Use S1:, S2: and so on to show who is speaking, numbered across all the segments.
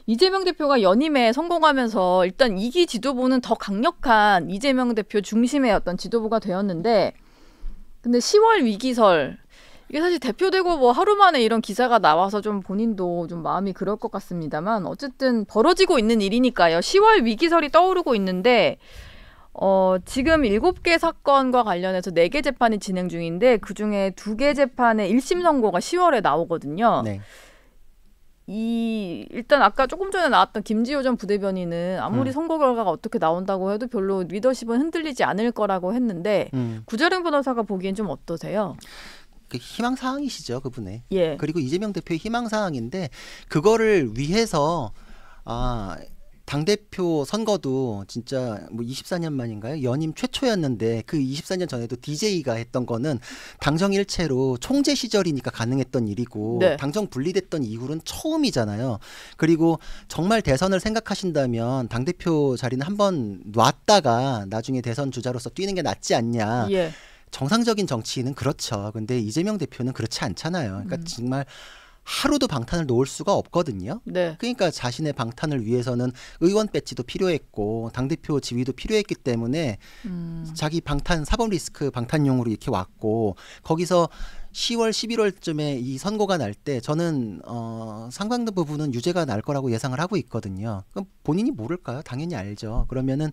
S1: 이재명 대표가 연임에 성공하면서 일단 2기 지도부는 더 강력한 이재명 대표 중심의 어떤 지도부가 되었는데, 근데 10월 위기설, 이게 사실 대표되고 뭐 하루 만에 이런 기사가 나와서 좀 본인도 좀 마음이 그럴 것 같습니다만, 어쨌든 벌어지고 있는 일이니까요. 10월 위기설이 떠오르고 있는데, 지금 7개 사건과 관련해서 4개 재판이 진행 중인데, 그중에 2개 재판의 1심 선고가 10월에 나오거든요.
S2: 네.
S1: 일단 아까 조금 전에 나왔던 김지호 전 부대변인은 아무리 선거 결과가 어떻게 나온다고 해도 별로 리더십은 흔들리지 않을 거라고 했는데, 구자룡 변호사가 보기엔 좀 어떠세요?
S2: 그 희망사항이시죠, 그분의.
S1: 예.
S2: 그리고 이재명 대표의 희망사항인데, 그거를 위해서 당대표 선거도 진짜 뭐 24년 만인가요? 연임 최초였는데, 그 24년 전에도 DJ가 했던 거는 당정 일체로 총재 시절이니까 가능했던 일이고,
S1: 네.
S2: 당정 분리됐던 이후는 처음이잖아요. 그리고 정말 대선을 생각하신다면 당대표 자리는 한번 놨다가 나중에 대선 주자로서 뛰는 게 낫지 않냐.
S1: 예.
S2: 정상적인 정치인은 그렇죠. 근데 이재명 대표는 그렇지 않잖아요. 그러니까 정말 하루도 방탄을 놓을 수가 없거든요.
S1: 네.
S2: 그러니까 자신의 방탄을 위해서는 의원 배지도 필요했고 당대표 지위도 필요했기 때문에 자기 방탄, 사법 리스크 방탄용으로 이렇게 왔고, 거기서 10월, 11월쯤에 이 선고가 날 때 저는 상당한 부분은 유죄가 날 거라고 예상을 하고 있거든요. 그럼 본인이 모를까요? 당연히 알죠. 그러면은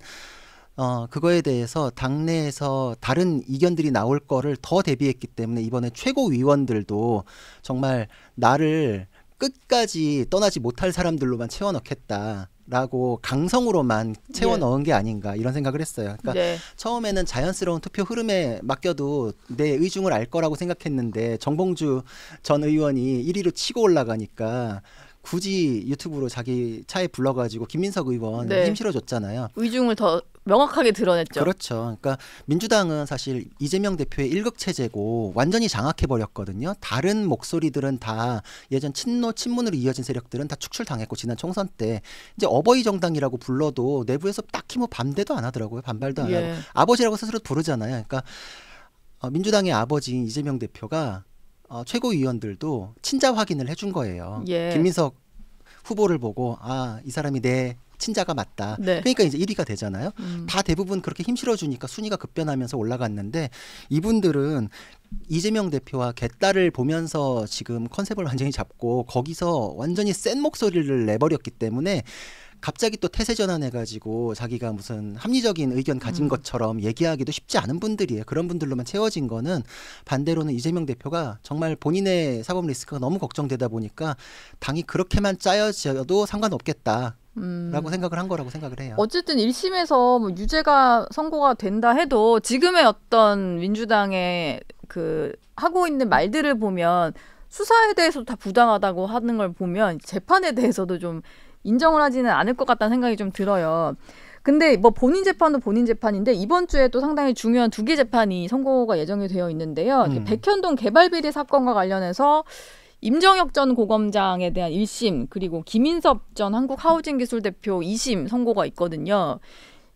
S2: 그거에 대해서 당내에서 다른 이견들이 나올 거를 더 대비했기 때문에 이번에 최고위원들도 정말 나를 끝까지 떠나지 못할 사람들로만 채워넣겠다라고 강성으로만 채워 넣은 게 아닌가, 이런 생각을 했어요. 그러니까
S1: 네.
S2: 처음에는 자연스러운 투표 흐름에 맡겨도 내 의중을 알 거라고 생각했는데, 정봉주 전 의원이 1위로 치고 올라가니까 굳이 유튜브로 자기 차에 불러가지고 김민석 의원
S1: 네.
S2: 힘 실어줬잖아요.
S1: 의중을 더 명확하게 드러냈죠.
S2: 그렇죠. 그러니까 민주당은 사실 이재명 대표의 일극체제고 완전히 장악해버렸거든요. 다른 목소리들은 다 예전 친문으로 이어진 세력들은 다 축출당했고, 지난 총선 때 이제 어버이 정당이라고 불러도 내부에서 딱히 뭐 반대도 안 하더라고요. 반발도 안 하고 아버지라고 스스로 부르잖아요. 그러니까 민주당의 아버지인 이재명 대표가 최고위원들도 친자 확인을 해준 거예요. 김민석 후보를 보고 이 사람이 내 친자가 맞다.
S1: 네.
S2: 그러니까 이제 1위가 되잖아요. 다 대부분 그렇게 힘 실어주니까 순위가 급변하면서 올라갔는데, 이분들은 이재명 대표와 개딸을 보면서 지금 컨셉을 완전히 잡고 거기서 완전히 센 목소리를 내버렸기 때문에 갑자기 또 태세 전환해가지고 자기가 무슨 합리적인 의견 가진 것처럼 얘기하기도 쉽지 않은 분들이에요. 그런 분들로만 채워진 거는, 반대로는 이재명 대표가 정말 본인의 사법 리스크가 너무 걱정되다 보니까 당이 그렇게만 짜여져도 상관없겠다 라고 생각을 한 거라고 생각을 해요.
S1: 어쨌든 1심에서 뭐 유죄가 선고가 된다 해도 지금의 어떤 민주당의 그 하고 있는 말들을 보면, 수사에 대해서도 다 부당하다고 하는 걸 보면 재판에 대해서도 좀 인정을 하지는 않을 것 같다는 생각이 좀 들어요. 근데 뭐 본인 재판도 본인 재판인데, 이번 주에 또 상당히 중요한 2개 재판이 선고가 예정이 되어 있는데요. 백현동 개발비리 사건과 관련해서 임정혁 전 고검장에 대한 1심, 그리고 김인섭 전 한국하우징기술 대표 2심 선고가 있거든요.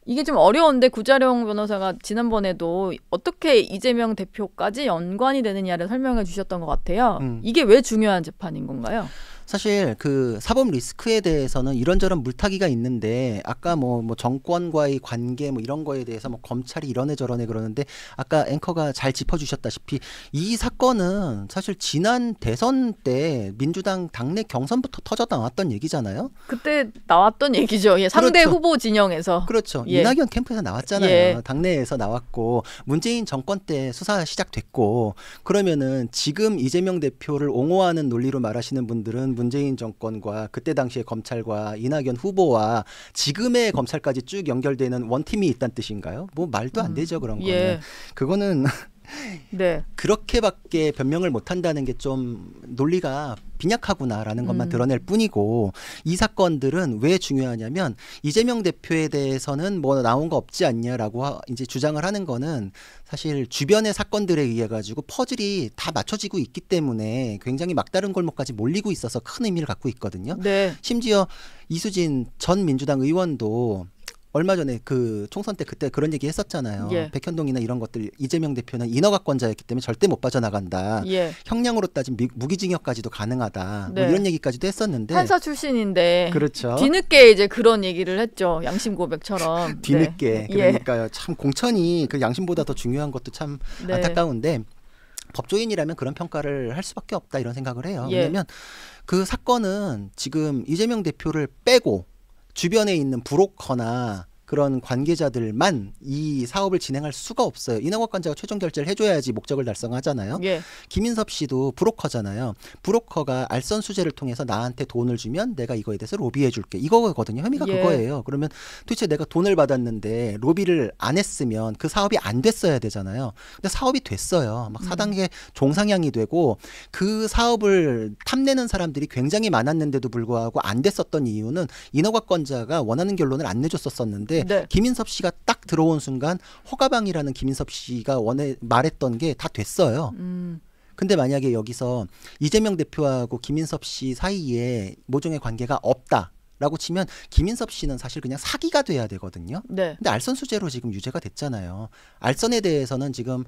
S1: 이게 좀 어려운데, 구자룡 변호사가 지난번에도 어떻게 이재명 대표까지 연관이 되느냐를 설명해 주셨던 것 같아요. 이게 왜 중요한 재판인 건가요?
S2: 사실 그 사법 리스크에 대해서는 이런저런 물타기가 있는데, 아까 뭐 정권과의 관계 뭐 이런 거에 대해서 뭐 검찰이 이러네 저러네 그러는데, 아까 앵커가 잘 짚어주셨다시피 이 사건은 사실 지난 대선 때 민주당 당내 경선부터 터져 나왔던 얘기잖아요.
S1: 그때 나왔던 얘기죠. 예, 상대
S2: 그렇죠.
S1: 후보 진영에서.
S2: 그렇죠.
S1: 예.
S2: 이낙연 캠프에서 나왔잖아요. 당내에서 나왔고, 문재인 정권 때 수사 시작됐고, 그러면은 지금 이재명 대표를 옹호하는 논리로 말하시는 분들은 문재인 정권과 그때 당시의 검찰과 이낙연 후보와 지금의 검찰까지 쭉 연결되는 원팀이 있다는 뜻인가요? 뭐 말도 안 되죠, 그런 거는. 그거는
S1: 네.
S2: 그렇게밖에 변명을 못한다는 게 좀 논리가 빈약하구나라는 것만 드러낼 뿐이고, 이 사건들은 왜 중요하냐면, 이재명 대표에 대해서는 뭐 나온 거 없지 않냐라고 이제 주장을 하는 거는 사실 주변의 사건들에 의해 가지고 퍼즐이 다 맞춰지고 있기 때문에 굉장히 막다른 골목까지 몰리고 있어서 큰 의미를 갖고 있거든요.
S1: 네.
S2: 심지어 이수진 전 민주당 의원도 얼마 전에 그 총선 때 그때 그런 얘기 했었잖아요.
S1: 예.
S2: 백현동이나 이런 것들 이재명 대표는 인허가권자였기 때문에 절대 못 빠져나간다.
S1: 예.
S2: 형량으로 따진 무기징역까지도 가능하다.
S1: 네.
S2: 뭐 이런 얘기까지도 했었는데
S1: 판사 출신인데
S2: 그렇죠.
S1: 뒤늦게 이제 그런 얘기를 했죠. 양심 고백처럼.
S2: 뒤늦게
S1: 네.
S2: 그러니까요. 참 공천이 그 양심보다 더 중요한 것도 참
S1: 네.
S2: 안타까운데 법조인이라면 그런 평가를 할 수밖에 없다 이런 생각을 해요.
S1: 예.
S2: 왜냐하면 그 사건은 지금 이재명 대표를 빼고 주변에 있는 브로커나 그런 관계자들만 이 사업을 진행할 수가 없어요. 인허가권자가 최종 결재를 해줘야지 목적을 달성하잖아요.
S1: 예.
S2: 김인섭 씨도 브로커잖아요. 브로커가 알선 수재를 통해서 나한테 돈을 주면 내가 이거에 대해서 로비해줄게. 이거거든요. 혐의가
S1: 예.
S2: 그거예요. 그러면 도대체 내가 돈을 받았는데 로비를 안 했으면 그 사업이 안 됐어야 되잖아요. 근데 사업이 됐어요. 막 4단계 종상향이 되고 그 사업을 탐내는 사람들이 굉장히 많았는데도 불구하고 안 됐었던 이유는 인허가권자가 원하는 결론을 안 내줬었는데
S1: 네.
S2: 김인섭 씨가 딱 들어온 순간 허가방이라는 김인섭 씨가 말했던 게 다 됐어요. 근데 만약에 여기서 이재명 대표하고 김인섭 씨 사이에 모종의 관계가 없다라고 치면 김인섭 씨는 사실 그냥 사기가 돼야 되거든요.
S1: 네.
S2: 근데 알선 수재로 지금 유죄가 됐잖아요. 알선에 대해서는 지금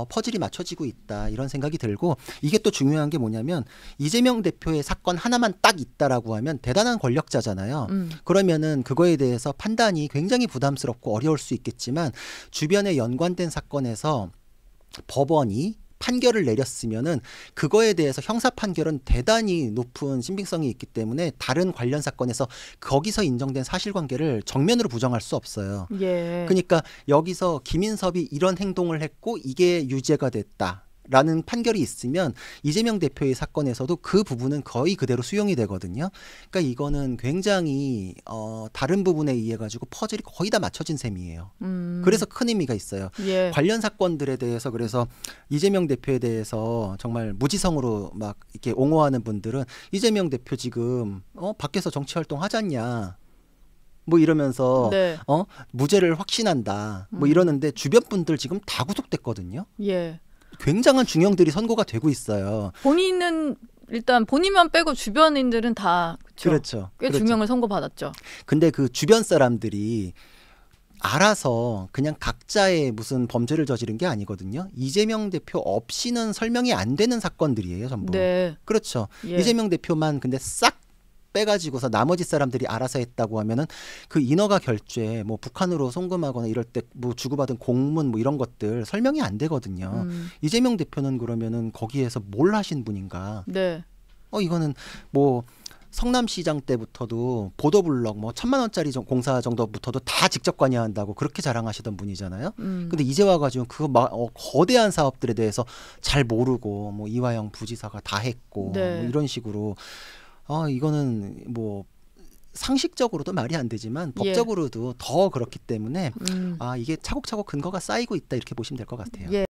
S2: 퍼즐이 맞춰지고 있다 이런 생각이 들고 이게 또 중요한 게 뭐냐면 이재명 대표의 사건 하나만 딱 있다라고 하면 대단한 권력자잖아요. 그러면은 그거에 대해서 판단이 굉장히 부담스럽고 어려울 수 있겠지만 주변에 연관된 사건에서 법원이 판결을 내렸으면은 그거에 대해서 형사 판결은 대단히 높은 신빙성이 있기 때문에 다른 관련 사건에서 거기서 인정된 사실관계를 정면으로 부정할 수 없어요.
S1: 예.
S2: 그러니까 여기서 김인섭이 이런 행동을 했고 이게 유죄가 됐다. 라는 판결이 있으면 이재명 대표의 사건에서도 그 부분은 거의 그대로 수용이 되거든요. 그러니까 이거는 굉장히 다른 부분에 의해 가지고 퍼즐이 거의 다 맞춰진 셈이에요. 그래서 큰 의미가 있어요.
S1: 예.
S2: 관련 사건들에 대해서 그래서 이재명 대표에 대해서 정말 무지성으로 막 이렇게 옹호하는 분들은 이재명 대표 지금 밖에서 정치 활동 하잖냐. 뭐 이러면서
S1: 네.
S2: 무죄를 확신한다. 뭐 이러는데 주변 분들 지금 다 구속됐거든요.
S1: 예.
S2: 굉장한 중형들이 선고가 되고 있어요.
S1: 본인은 일단 본인만 빼고 주변인들은 다
S2: 그렇죠.
S1: 꽤 중형을 선고받았죠.
S2: 근데 그 주변 사람들이 알아서 그냥 각자의 무슨 범죄를 저지른 게 아니거든요. 이재명 대표 없이는 설명이 안 되는 사건들이에요, 전부.
S1: 네.
S2: 그렇죠.
S1: 예.
S2: 이재명 대표만 근데 싹 빼가지고서 나머지 사람들이 알아서 했다고 하면은 그 인허가 결제 뭐 북한으로 송금하거나 이럴 때 뭐 주고받은 공문 뭐 이런 것들 설명이 안 되거든요. 이재명 대표는 그러면은 거기에서 뭘 하신 분인가?
S1: 네.
S2: 이거는 뭐 성남시장 때부터도 보도블럭 뭐 1,000만 원짜리 공사 정도부터도 다 직접 관여한다고 그렇게 자랑하시던 분이잖아요. 근데 이제 와가지고 그거 거대한 사업들에 대해서 잘 모르고 뭐 이화영 부지사가 다 했고
S1: 네.
S2: 뭐 이런 식으로 이거는 뭐 상식적으로도 말이 안 되지만 법적으로도 더 그렇기 때문에 이게 차곡차곡 근거가 쌓이고 있다 이렇게 보시면 될 것 같아요.
S1: 예.